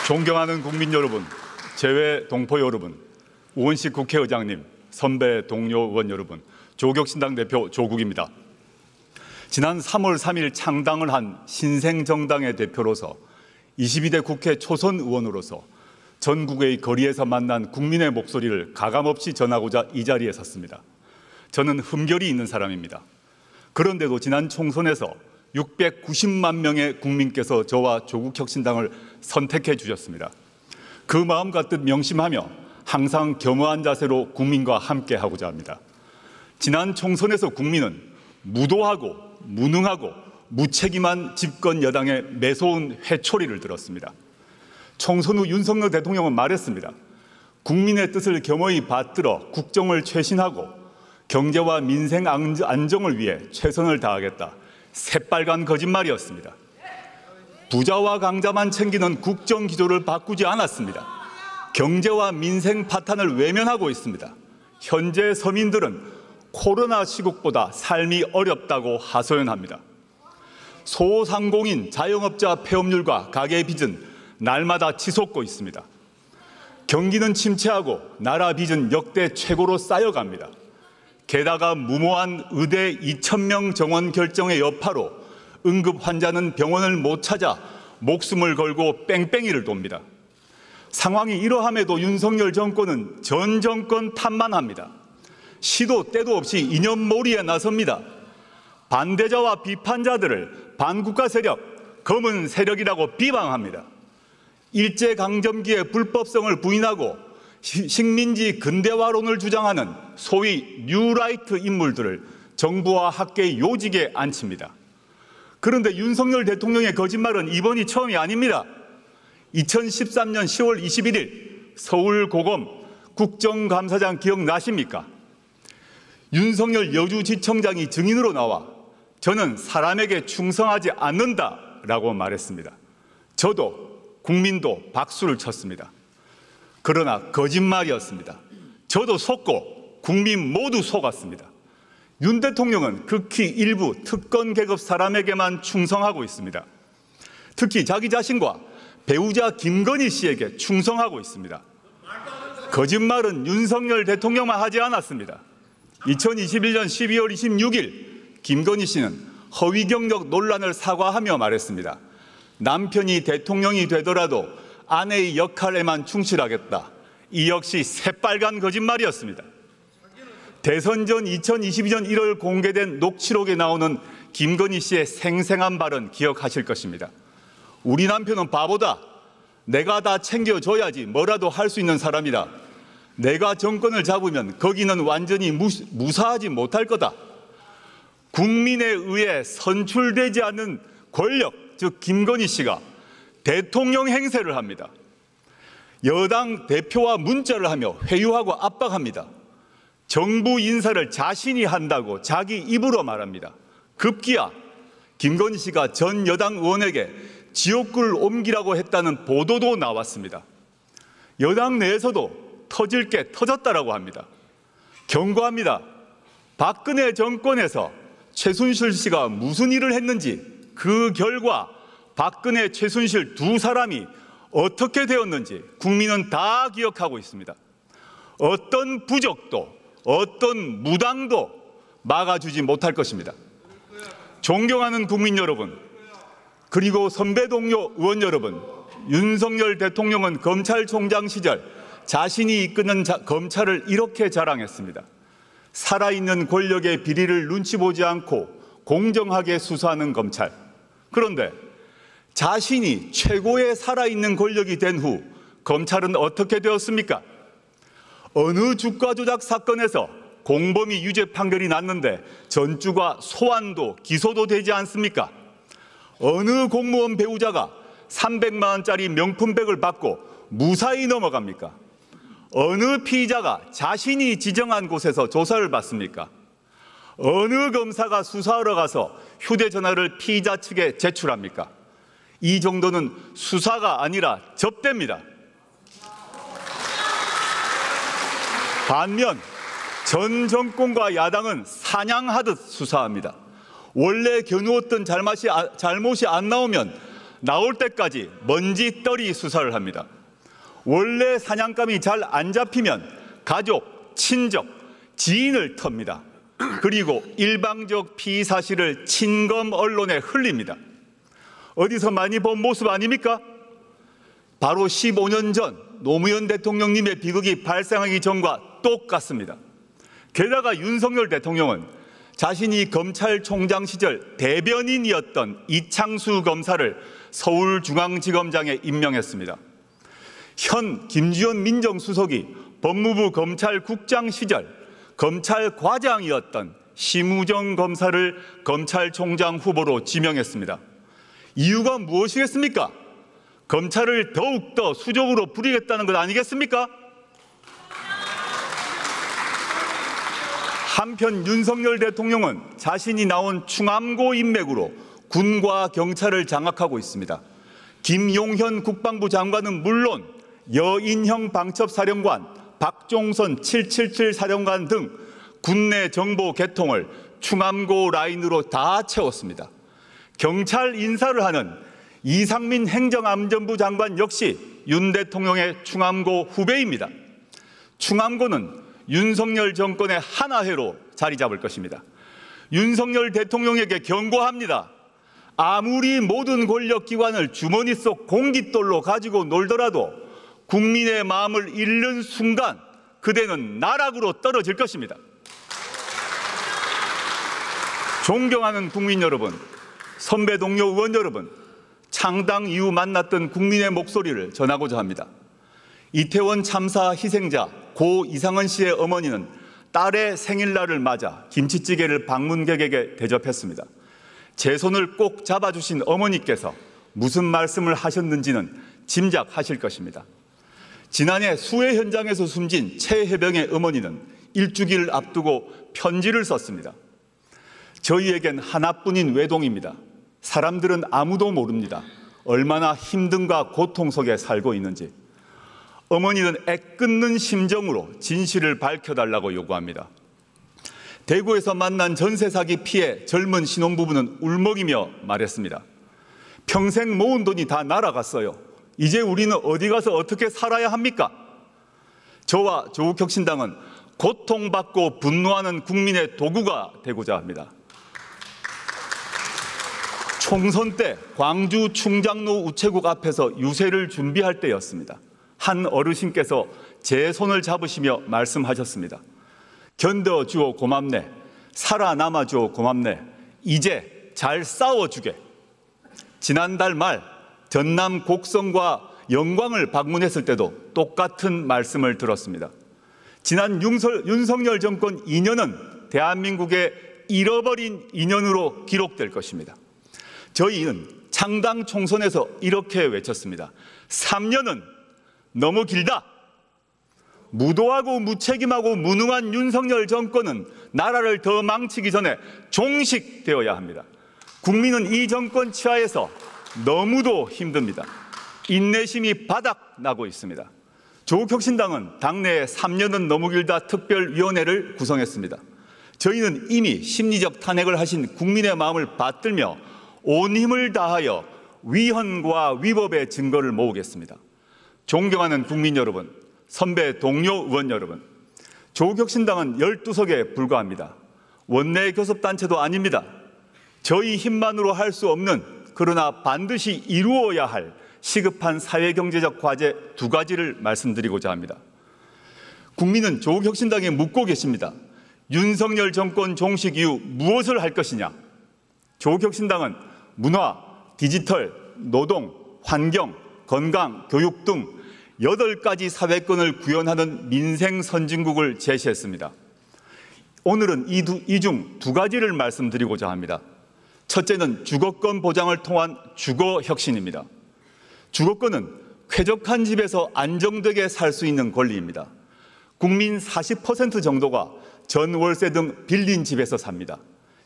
존경하는 국민 여러분, 재외 동포 여러분, 우원식 국회의장님, 선배 동료 의원 여러분, 조국신당 대표 조국입니다. 지난 3월 3일 창당을 한 신생정당의 대표로서 22대 국회 초선 의원으로서 전국의 거리에서 만난 국민의 목소리를 가감없이 전하고자 이 자리에 섰습니다. 저는 흠결이 있는 사람입니다. 그런데도 지난 총선에서 690만 명의 국민께서 저와 조국혁신당을 선택해 주셨습니다. 그 마음 가득 명심하며 항상 겸허한 자세로 국민과 함께 하고자 합니다. 지난 총선에서 국민은 무도하고 무능하고 무책임한 집권 여당의 매서운 회초리를 들었습니다. 총선 후 윤석열 대통령은 말했습니다. 국민의 뜻을 겸허히 받들어 국정을 쇄신하고 경제와 민생 안정을 위해 최선을 다하겠다. 새빨간 거짓말이었습니다. 부자와 강자만 챙기는 국정 기조를 바꾸지 않았습니다. 경제와 민생 파탄을 외면하고 있습니다. 현재 서민들은 코로나 시국보다 삶이 어렵다고 하소연합니다. 소상공인, 자영업자 폐업률과 가계 빚은 날마다 치솟고 있습니다. 경기는 침체하고 나라 빚은 역대 최고로 쌓여갑니다. 게다가 무모한 의대 2,000명 정원 결정의 여파로 응급 환자는 병원을 못 찾아 목숨을 걸고 뺑뺑이를 돕니다. 상황이 이러함에도 윤석열 정권은 전 정권 탓만 합니다. 시도 때도 없이 이념몰이에 나섭니다. 반대자와 비판자들을 반국가 세력, 검은 세력이라고 비방합니다. 일제강점기의 불법성을 부인하고 식민지 근대화론을 주장하는 소위 뉴라이트 인물들을 정부와 학계의 요직에 앉힙니다. 그런데 윤석열 대통령의 거짓말은 이번이 처음이 아닙니다. 2013년 10월 21일 서울고검 국정감사장 기억나십니까? 윤석열 여주지청장이 증인으로 나와 저는 사람에게 충성하지 않는다라고 말했습니다. 저도 국민도 박수를 쳤습니다. 그러나 거짓말이었습니다. 저도 속고 국민 모두 속았습니다. 윤 대통령은 극히 일부 특권 계급 사람에게만 충성하고 있습니다. 특히 자기 자신과 배우자 김건희 씨에게 충성하고 있습니다. 거짓말은 윤석열 대통령만 하지 않았습니다. 2021년 12월 26일 김건희 씨는 허위 경력 논란을 사과하며 말했습니다. 남편이 대통령이 되더라도 아내의 역할에만 충실하겠다. 이 역시 새빨간 거짓말이었습니다. 대선 전 2022년 1월 공개된 녹취록에 나오는 김건희 씨의 생생한 발언 기억하실 것입니다. 우리 남편은 바보다. 내가 다 챙겨줘야지 뭐라도 할 수 있는 사람이다. 내가 정권을 잡으면 거기는 완전히 무사하지 못할 거다. 국민에 의해 선출되지 않는 권력, 즉 김건희 씨가 대통령 행세를 합니다. 여당 대표와 문자를 하며 회유하고 압박합니다. 정부 인사를 자신이 한다고 자기 입으로 말합니다. 급기야 김건희 씨가 전 여당 의원에게 지옥불 옮기라고 했다는 보도도 나왔습니다. 여당 내에서도 터질 게 터졌다라고 합니다. 경고합니다. 박근혜 정권에서 최순실 씨가 무슨 일을 했는지 그 결과 박근혜, 최순실 두 사람이 어떻게 되었는지 국민은 다 기억하고 있습니다. 어떤 부적도 어떤 무당도 막아주지 못할 것입니다. 존경하는 국민 여러분, 그리고 선배 동료 의원 여러분, 윤석열 대통령은 검찰총장 시절 자신이 이끄는 검찰을 이렇게 자랑했습니다. 살아있는 권력의 비리를 눈치 보지 않고 공정하게 수사하는 검찰. 그런데 자신이 최고의 살아있는 권력이 된 후 검찰은 어떻게 되었습니까? 어느 주가 조작 사건에서 공범위 유죄 판결이 났는데 전주가 소환도 기소도 되지 않습니까? 어느 공무원 배우자가 300만 원짜리 명품백을 받고 무사히 넘어갑니까? 어느 피의자가 자신이 지정한 곳에서 조사를 받습니까? 어느 검사가 수사하러 가서 휴대전화를 피의자 측에 제출합니까? 이 정도는 수사가 아니라 접대입니다. 반면 전 정권과 야당은 사냥하듯 수사합니다. 원래 겨누었던 잘못이 안 나오면 나올 때까지 먼지떨이 수사를 합니다. 원래 사냥감이 잘 안 잡히면 가족, 친족, 지인을 텁니다. 그리고 일방적 피의 사실을 친검 언론에 흘립니다. 어디서 많이 본 모습 아닙니까? 바로 15년 전 노무현 대통령님의 비극이 발생하기 전과 똑같습니다. 게다가 윤석열 대통령은 자신이 검찰총장 시절 대변인이었던 이창수 검사를 서울중앙지검장에 임명했습니다. 현 김주현 민정수석이 법무부 검찰국장 시절 검찰과장이었던 심우정 검사를 검찰총장 후보로 지명했습니다. 이유가 무엇이겠습니까? 검찰을 더욱더 수적으로 부리겠다는 것 아니겠습니까? 한편 윤석열 대통령은 자신이 나온 충암고 인맥으로 군과 경찰을 장악하고 있습니다. 김용현 국방부 장관은 물론 여인형 방첩사령관, 박종선 777 사령관 등 군내 정보 개통을 충암고 라인으로 다 채웠습니다. 경찰 인사를 하는 이상민 행정안전부 장관 역시 윤 대통령의 충암고 후배입니다. 충암고는 윤석열 정권의 하나회로 자리 잡을 것입니다. 윤석열 대통령에게 경고합니다. 아무리 모든 권력기관을 주머니 속 공깃돌로 가지고 놀더라도 국민의 마음을 잃는 순간 그대는 나락으로 떨어질 것입니다. 존경하는 국민 여러분, 선배 동료 의원 여러분, 창당 이후 만났던 국민의 목소리를 전하고자 합니다. 이태원 참사 희생자 고 이상은 씨의 어머니는 딸의 생일날을 맞아 김치찌개를 방문객에게 대접했습니다. 제 손을 꼭 잡아주신 어머니께서 무슨 말씀을 하셨는지는 짐작하실 것입니다. 지난해 수해 현장에서 숨진 최혜병의 어머니는 일주기를 앞두고 편지를 썼습니다. 저희에겐 하나뿐인 외동입니다. 사람들은 아무도 모릅니다. 얼마나 힘듦과 고통 속에 살고 있는지. 어머니는 애끓는 심정으로 진실을 밝혀달라고 요구합니다. 대구에서 만난 전세 사기 피해 젊은 신혼부부는 울먹이며 말했습니다. 평생 모은 돈이 다 날아갔어요. 이제 우리는 어디 가서 어떻게 살아야 합니까? 저와 조국혁신당은 고통받고 분노하는 국민의 도구가 되고자 합니다. 총선 때 광주 충장로 우체국 앞에서 유세를 준비할 때였습니다. 한 어르신께서 제 손을 잡으시며 말씀하셨습니다. 견뎌주어 고맙네. 살아남아주어 고맙네. 이제 잘 싸워주게. 지난달 말 전남 곡성과 영광을 방문했을 때도 똑같은 말씀을 들었습니다. 지난 윤석열 정권 2년은 대한민국의 잃어버린 2년으로 기록될 것입니다. 저희는 창당 총선에서 이렇게 외쳤습니다. 3년은 너무 길다. 무도하고 무책임하고 무능한 윤석열 정권은 나라를 더 망치기 전에 종식되어야 합니다. 국민은 이 정권 치하에서 너무도 힘듭니다. 인내심이 바닥나고 있습니다. 조국혁신당은 당내에 3년은 너무 길다 특별위원회를 구성했습니다. 저희는 이미 심리적 탄핵을 하신 국민의 마음을 받들며 온 힘을 다하여 위헌과 위법의 증거를 모으겠습니다. 존경하는 국민 여러분, 선배 동료 의원 여러분, 조국혁신당은 12석에 불과합니다. 원내 교섭단체도 아닙니다. 저희 힘만으로 할 수 없는 그러나 반드시 이루어야 할 시급한 사회경제적 과제 2가지를 말씀드리고자 합니다. 국민은 조국혁신당에 묻고 계십니다. 윤석열 정권 종식 이후 무엇을 할 것이냐? 조국혁신당은 문화, 디지털, 노동, 환경, 건강, 교육 등 8가지 사회권을 구현하는 민생 선진국을 제시했습니다. 오늘은 이 중 2가지를 말씀드리고자 합니다. 첫째는 주거권 보장을 통한 주거혁신입니다. 주거권은 쾌적한 집에서 안정되게 살 수 있는 권리입니다. 국민 40% 정도가 전월세 등 빌린 집에서 삽니다.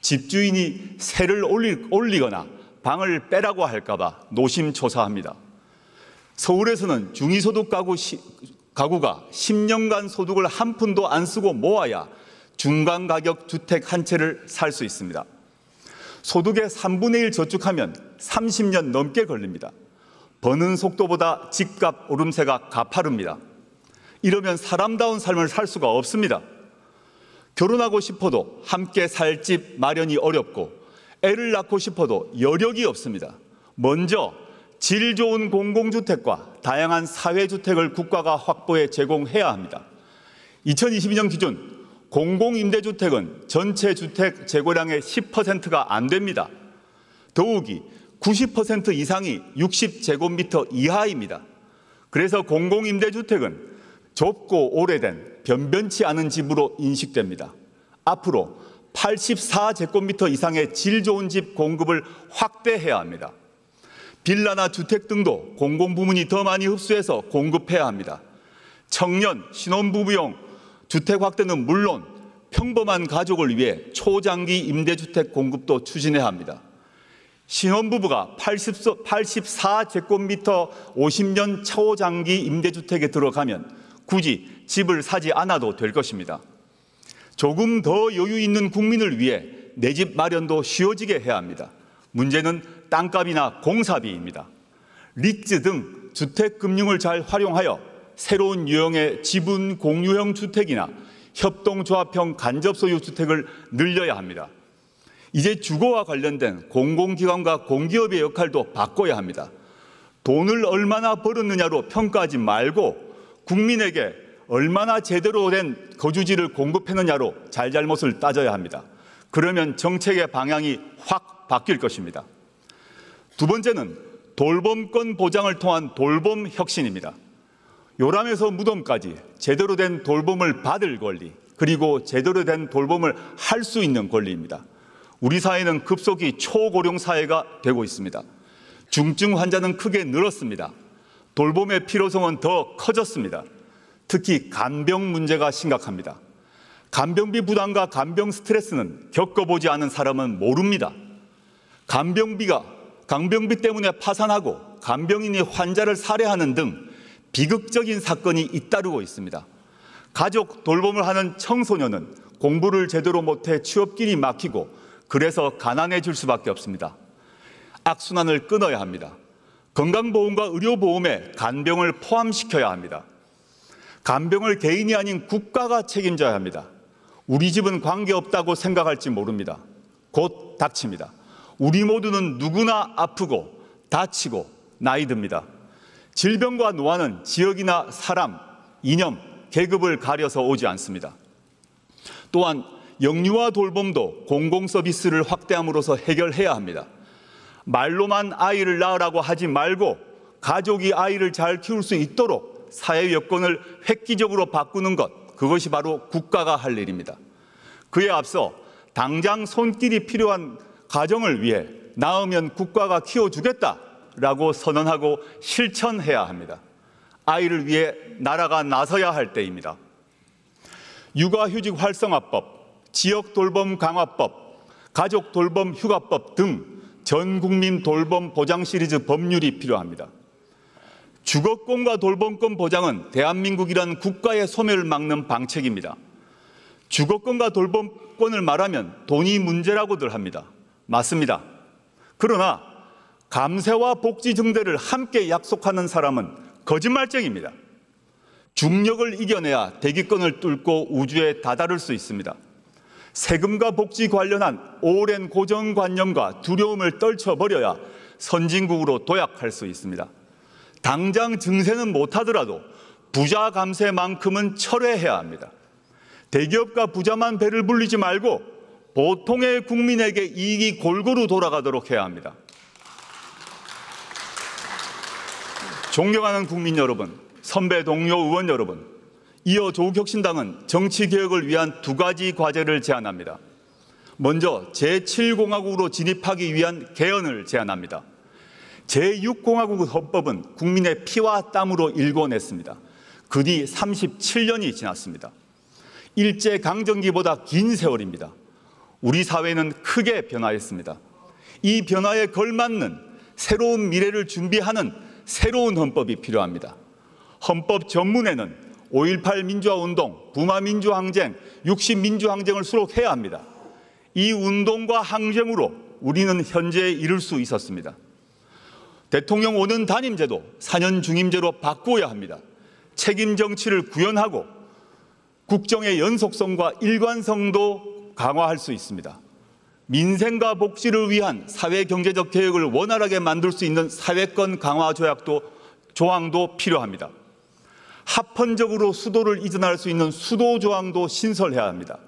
집주인이 세를 올리거나 방을 빼라고 할까 봐 노심초사합니다. 서울에서는 중위소득 가구가 10년간 소득을 한 푼도 안 쓰고 모아야 중간가격 주택 한 채를 살 수 있습니다. 소득의 3분의 1 저축하면 30년 넘게 걸립니다. 버는 속도보다 집값 오름세가 가파릅니다. 이러면 사람다운 삶을 살 수가 없습니다. 결혼하고 싶어도 함께 살 집 마련이 어렵고 애를 낳고 싶어도 여력이 없습니다. 먼저 질 좋은 공공주택과 다양한 사회주택을 국가가 확보해 제공해야 합니다. 2022년 기준 공공임대주택은 전체 주택 재고량의 10%가 안 됩니다. 더욱이 90% 이상이 60제곱미터 이하입니다. 그래서 공공임대주택은 좁고 오래된 변변치 않은 집으로 인식됩니다. 앞으로 84제곱미터 이상의 질 좋은 집 공급을 확대해야 합니다. 빌라나 주택 등도 공공부문이 더 많이 흡수해서 공급해야 합니다. 청년, 신혼부부용 주택 확대는 물론 평범한 가족을 위해 초장기 임대주택 공급도 추진해야 합니다. 신혼부부가 84제곱미터 50년 초장기 임대주택에 들어가면 굳이 집을 사지 않아도 될 것입니다. 조금 더 여유 있는 국민을 위해 내 집 마련도 쉬워지게 해야 합니다. 문제는 땅값이나 공사비입니다. 리츠 등 주택금융을 잘 활용하여 새로운 유형의 지분 공유형 주택이나 협동조합형 간접소유 주택을 늘려야 합니다. 이제 주거와 관련된 공공기관과 공기업의 역할도 바꿔야 합니다. 돈을 얼마나 벌었느냐로 평가하지 말고 국민에게 얼마나 제대로 된 거주지를 공급했느냐로 잘잘못을 따져야 합니다. 그러면 정책의 방향이 확 바뀔 것입니다. 두 번째는 돌봄권 보장을 통한 돌봄 혁신입니다. 요람에서 무덤까지 제대로 된 돌봄을 받을 권리, 그리고 제대로 된 돌봄을 할 수 있는 권리입니다. 우리 사회는 급속히 초고령 사회가 되고 있습니다. 중증 환자는 크게 늘었습니다. 돌봄의 필요성은 더 커졌습니다. 특히 간병 문제가 심각합니다. 간병비 부담과 간병 스트레스는 겪어보지 않은 사람은 모릅니다. 간병비 때문에 파산하고 간병인이 환자를 살해하는 등 비극적인 사건이 잇따르고 있습니다. 가족 돌봄을 하는 청소년은 공부를 제대로 못해 취업길이 막히고 그래서 가난해질 수밖에 없습니다. 악순환을 끊어야 합니다. 건강보험과 의료보험에 간병을 포함시켜야 합니다. 간병을 개인이 아닌 국가가 책임져야 합니다. 우리 집은 관계없다고 생각할지 모릅니다. 곧 닥칩니다. 우리 모두는 누구나 아프고 다치고 나이 듭니다. 질병과 노화는 지역이나 사람, 이념, 계급을 가려서 오지 않습니다. 또한 영유아 돌봄도 공공서비스를 확대함으로써 해결해야 합니다. 말로만 아이를 낳으라고 하지 말고 가족이 아이를 잘 키울 수 있도록 사회 여건을 획기적으로 바꾸는 것, 그것이 바로 국가가 할 일입니다. 그에 앞서 당장 손길이 필요한 가정을 위해 낳으면 국가가 키워주겠다라고 선언하고 실천해야 합니다. 아이를 위해 나라가 나서야 할 때입니다. 육아휴직 활성화법, 지역돌봄 강화법, 가족돌봄 휴가법 등 전국민 돌봄 보장 시리즈 법률이 필요합니다. 주거권과 돌봄권 보장은 대한민국이란 국가의 소멸을 막는 방책입니다. 주거권과 돌봄권을 말하면 돈이 문제라고들 합니다. 맞습니다. 그러나 감세와 복지 증대를 함께 약속하는 사람은 거짓말쟁입니다. 중력을 이겨내야 대기권을 뚫고 우주에 다다를 수 있습니다. 세금과 복지 관련한 오랜 고정관념과 두려움을 떨쳐버려야 선진국으로 도약할 수 있습니다. 당장 증세는 못하더라도 부자 감세만큼은 철회해야 합니다. 대기업과 부자만 배를 불리지 말고 보통의 국민에게 이익이 골고루 돌아가도록 해야 합니다. 존경하는 국민 여러분, 선배 동료 의원 여러분, 이어 조국혁신당은 정치개혁을 위한 두 가지 과제를 제안합니다. 먼저 제7공화국으로 진입하기 위한 개헌을 제안합니다. 제6공화국 헌법은 국민의 피와 땀으로 일궈냈습니다. 그 뒤 37년이 지났습니다. 일제강점기보다 긴 세월입니다. 우리 사회는 크게 변화했습니다. 이 변화에 걸맞는 새로운 미래를 준비하는 새로운 헌법이 필요합니다. 헌법 전문에는 5.18 민주화운동, 부마민주항쟁, 60민주항쟁을 수록해야 합니다. 이 운동과 항쟁으로 우리는 현재에 이를 수 있었습니다. 대통령 5년 단임제도 4년 중임제로 바꾸어야 합니다. 책임 정치를 구현하고 국정의 연속성과 일관성도 강화할 수 있습니다. 민생과 복지를 위한 사회경제적 개혁을 원활하게 만들 수 있는 사회권 강화 조항도 필요합니다. 합헌적으로 수도를 이전할 수 있는 수도 조항도 신설해야 합니다.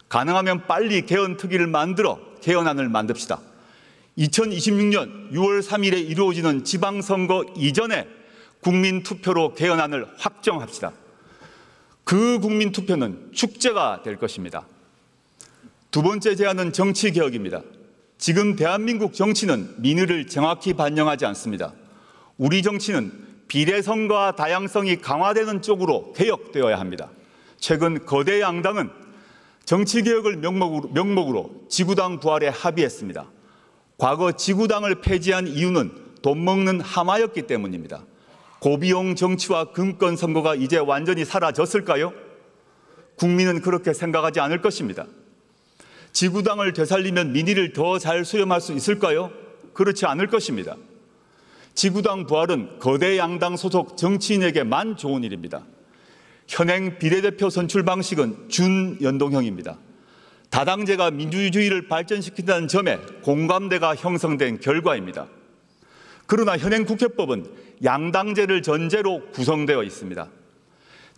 가능하면 빨리 개헌특위를 만들어 개헌안을 만듭시다. 2026년 6월 3일에 이루어지는 지방선거 이전에 국민투표로 개헌안을 확정합시다. 그 국민투표는 축제가 될 것입니다. 두 번째 제안은 정치개혁입니다. 지금 대한민국 정치는 민의를 정확히 반영하지 않습니다. 우리 정치는 비례성과 다양성이 강화되는 쪽으로 개혁되어야 합니다. 최근 거대 양당은 정치개혁을 명목으로 지구당 부활에 합의했습니다. 과거 지구당을 폐지한 이유는 돈 먹는 하마였기 때문입니다. 고비용 정치와 금권 선거가 이제 완전히 사라졌을까요? 국민은 그렇게 생각하지 않을 것입니다. 지구당을 되살리면 민의를 더 잘 수렴할 수 있을까요? 그렇지 않을 것입니다. 지구당 부활은 거대 양당 소속 정치인에게만 좋은 일입니다. 현행 비례대표 선출 방식은 준연동형입니다. 다당제가 민주주의를 발전시킨다는 점에 공감대가 형성된 결과입니다. 그러나 현행 국회법은 양당제를 전제로 구성되어 있습니다.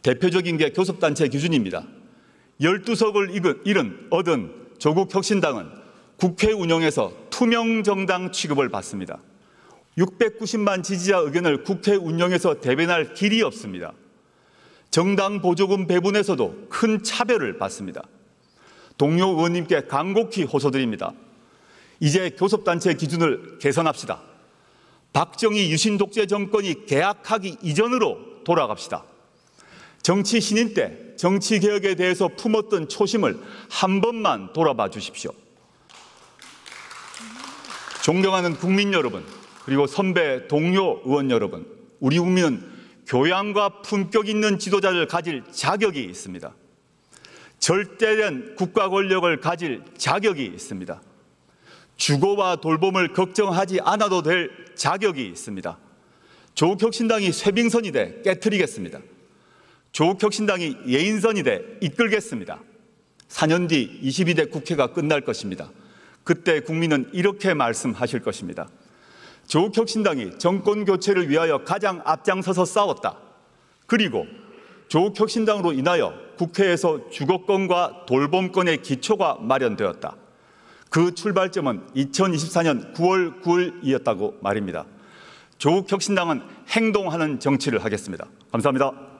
대표적인 게 교섭단체 기준입니다. 12석을 얻은 조국혁신당은 국회 운영에서 투명정당 취급을 받습니다. 690만 지지자 의견을 국회 운영에서 대변할 길이 없습니다. 정당 보조금 배분에서도 큰 차별을 받습니다. 동료 의원님께 간곡히 호소드립니다. 이제 교섭단체 기준을 개선합시다. 박정희 유신 독재 정권이 개학하기 이전으로 돌아갑시다. 정치 신인 때 정치개혁에 대해서 품었던 초심을 한 번만 돌아봐 주십시오. 존경하는 국민 여러분, 그리고 선배 동료 의원 여러분, 우리 국민은 교양과 품격 있는 지도자를 가질 자격이 있습니다. 절대된 국가 권력을 가질 자격이 있습니다. 주거와 돌봄을 걱정하지 않아도 될 자격이 있습니다. 조국혁신당이 쇄빙선이 돼 깨트리겠습니다. 조국혁신당이 예인선이 돼 이끌겠습니다. 4년 뒤 22대 국회가 끝날 것입니다. 그때 국민은 이렇게 말씀하실 것입니다. 조국혁신당이 정권교체를 위하여 가장 앞장서서 싸웠다. 그리고 조국혁신당으로 인하여 국회에서 주거권과 돌봄권의 기초가 마련되었다. 그 출발점은 2024년 9월 9일이었다고 말입니다. 조국혁신당은 행동하는 정치를 하겠습니다. 감사합니다.